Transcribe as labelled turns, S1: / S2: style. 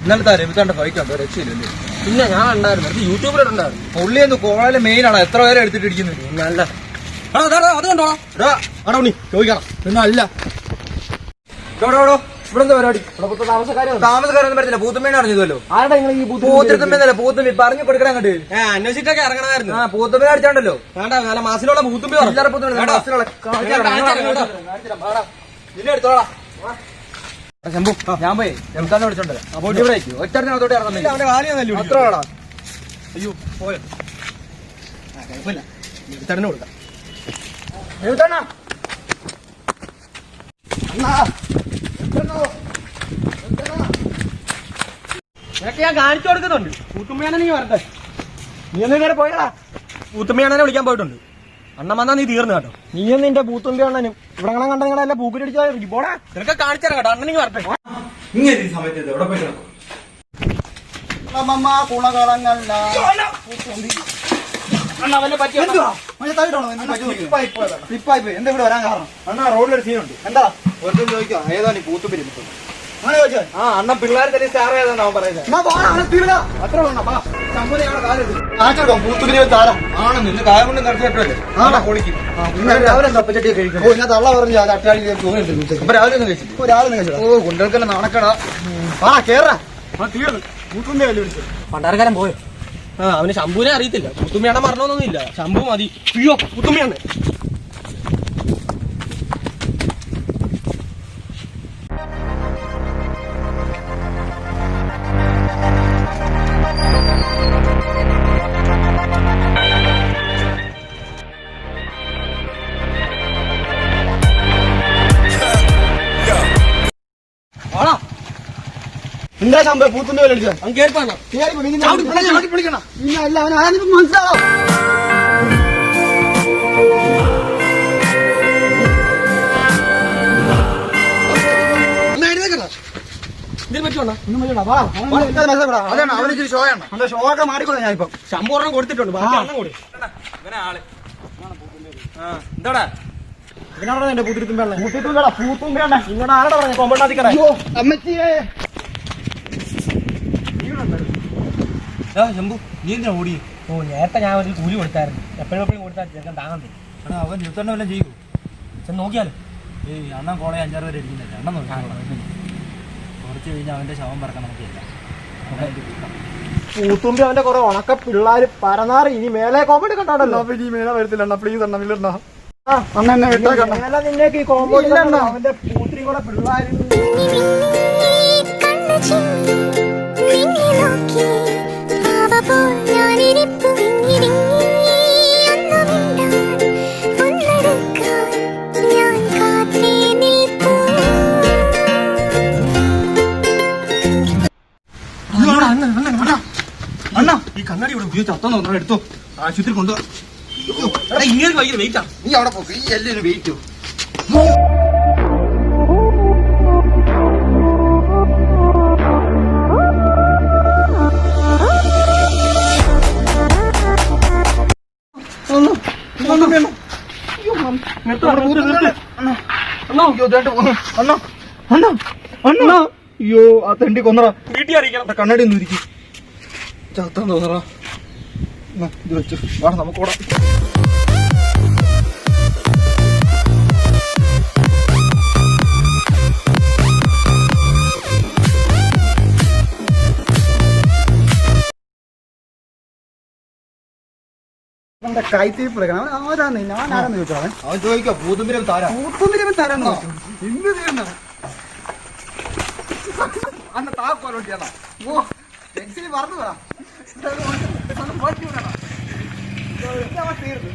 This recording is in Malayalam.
S1: ഇന്നലത്തെ രവിത്താന്റെ ഫൈറ്റ് ഉണ്ടോ? രക്ഷയില്ലല്ലേ?
S2: പിന്നെ ഞാൻ ഉണ്ടായിരുന്നു, അത് യൂട്യൂബിലുണ്ടായിരുന്നു.
S1: പുള്ളി എന്ന് കോളേജിലെ മെയിൻ ആണ്. എത്ര പേരെ എടുത്തിട്ട് ഇരിക്കുന്നത്?
S2: നല്ല അത് കണ്ടോടാ ചോദിക്കണം.
S1: പിന്നെ അല്ല ഇവിടെ എന്താ പരിപാടി? താമസക്കാരൊന്നും പറ്റില്ല. പൂത്തുമ്മേനെ അറിഞ്ഞതല്ലോ.
S2: ആരുടെ നിങ്ങൾ ഈ
S1: പൂത്തിരുത്തുമ്പല്ല പൂത്തുമ്പി പറഞ്ഞു കൊടുക്കണം അങ്ങോട്ട്.
S2: അന്വേഷിച്ചൊക്കെ ഇറങ്ങണമായിരുന്നു.
S1: പൂത്തുമ്മ അടിച്ചാണ്ടല്ലോ.
S2: വേണ്ട നല്ല മാസിലുള്ള പൂത്തുമ്പി
S1: ശംഭു ഞാൻ പോയി രംസാനെ വിളിച്ചോണ്ട് ഇവിടെ ഒറ്റ ഇറങ്ങുന്നില്ല. അത്ര വേടാ.
S2: അയ്യോ പോയോ തന്നെ കൊടുക്കാം. നിനക്ക് ഞാൻ കാണിച്ചു കൊടുക്കുന്നുണ്ട്. പൂത്തുമ്മയാണെ നീ വരട്ടെ. നീ ഒന്ന് നേരെ പോയടാ. പൂത്തുമ്മയാണെ വിളിക്കാൻ പോയിട്ടുണ്ട്. അണ്ണൻ വന്നാ നീ തീർന്നു കേട്ടോ. നീയും നിന്റെ പൂത്തുമ്പി അണ്ണനും ഇവിടെ കണ്ട നിങ്ങളെല്ലാം പൂക്കുരടിച്ചാൽ പോടാ. നിനക്ക് കാണിച്ചു തരാം കേട്ടോ. അണ്ണൻ വരട്ടെ.
S1: ഇങ്ങനെ ഈ സമയത്ത് എവിടെ പോയി
S2: എന്താ ഇവിടെ വരാൻ കാരണം? അണ്ണാ റോഡിലൊരു സീനുണ്ട്. എന്താ ഒന്നും ചോദിക്കാം. ഏതാ നീ പൂത്തുമ്പി അണ്ണ പിള്ളേർ തന്നെ സ്റ്റാർ ഏതാ പറയുന്നത്? പൂത്തുപിരി താരം
S1: ആണെന്ന് കാര്യം കൊണ്ട് നടത്തിട്ടല്ലേ
S2: തള്ള പറഞ്ഞു
S1: രാവിലെ ഒന്നും കഴിച്ചിട്ട്
S2: രാവിലെ കഴിച്ചു. കുണ്ടൽക്കല്ല നടക്കടാ. കേറാ തീർന്നു. പൂത്തുമ്പി കല്ല് വിളിച്ചു. പണ്ടാരക്കാരൻ പോയോ? അവന് ശംഭുവിനെ അറിയത്തില്ല. പൂത്തുമ്പിയാണെ മരണമൊന്നും ഇല്ല. ശംഭു മതി. അയ്യോ പൂത്തുമ്പിയാണ്. എന്താ സംഭവം? പൂത്തുമ്പി വിളിച്ചോ? അല്ല അവൻ ആരും മനസ്സിലാവോ? ഷോക്കെ മാറിക്കൂടാ. ഞാനിപ്പോ ശമ്പൂർണ്ണം കൊടുത്തിട്ടുണ്ട്.
S1: എന്താടാ
S2: ഇതിനാണോ എന്റെ പൂത്തിരുത്തുമ്പോ പൂത്തുമ്പേണ്ട നിങ്ങളുടെ ആരുടെ പറഞ്ഞു കൊമ്പണ്ടാത്തിക്കട അമ്മച്ചിയെ
S1: ശംഭു നീ എന്തിനാ ഓടി?
S2: നേരത്തെ ഞാൻ ഒരു കൂലി കൊടുത്തായിരുന്നു. എപ്പോഴും കൊടുത്താൽ ചെറുക്കൻ താങ്ങണ്ടേ.
S1: അവൻ ഇരുത്തണ്ണ വല്ലതും ചെയ്യൂ.
S2: ചെന്ന് നോക്കിയാലോ?
S1: അണ്ണൻ കോളേജ് 5-6 പേര് ഇരിക്കുന്നില്ല. അണ്ണൻ നോക്കാം. കുറച്ച് കഴിഞ്ഞാൽ അവന്റെ ശവം പറക്കാൻ നമുക്കില്ല.
S2: പൂത്തുമ്പി അവന്റെ കുറെ ഉണക്ക പിള്ളേര് പരനാറ് ഇനി മേലെ കോമ്പൗണ്ട് കണ്ടാണല്ലോ. ഇനി മേലെ വരത്തില്ല. പ്ലീസ് അണ്ണ വില്ലണ്ണ നിന്നേക്ക് ഈ കോമ്പൗണ്ട് അവന്റെ പൂത്തിരി കൂടെ പിള്ളേര്
S1: അണ്ണാ ഈ കണ്ണാടി ഇവിടെ ഉപയോഗിച്ച് അത്തം നോക്കണം. എടുത്തോ ആശുപത്രി കൊണ്ടുപോകാം. ഇങ്ങനെ ഭയങ്കര വെയിറ്റാ.
S2: നീ അവിടെ പോ. ഈ എല്ലാവരും വെയിറ്റോ. അയ്യോ ആ തെണ്ടി കൊന്നറാ. വീട്ടിൽ അറിയിക്കണം. കണ്ണാടി ഒന്നും ഇരിക്കും. ചത്താൻ തോന്നറാ. ഇത് വെച്ചു വാ നമുക്ക് ഓടാം. കൈത്തീപ്പ് ആരാന്ന് ഞാൻ ആരാന്ന് ചോദിച്ചോ?
S1: അവൻ ചോദിക്കോ പൂത്തുമ്പിരം താരാ.
S2: പൂത്തുമ്പിരം തരാന്നോ? ഇന്ന് തീർന്ന
S1: അന്ന് താക്കോലോട്ടിയാ.
S2: ഓ എക്സിന് പറഞ്ഞു പോരാ. തീർന്നു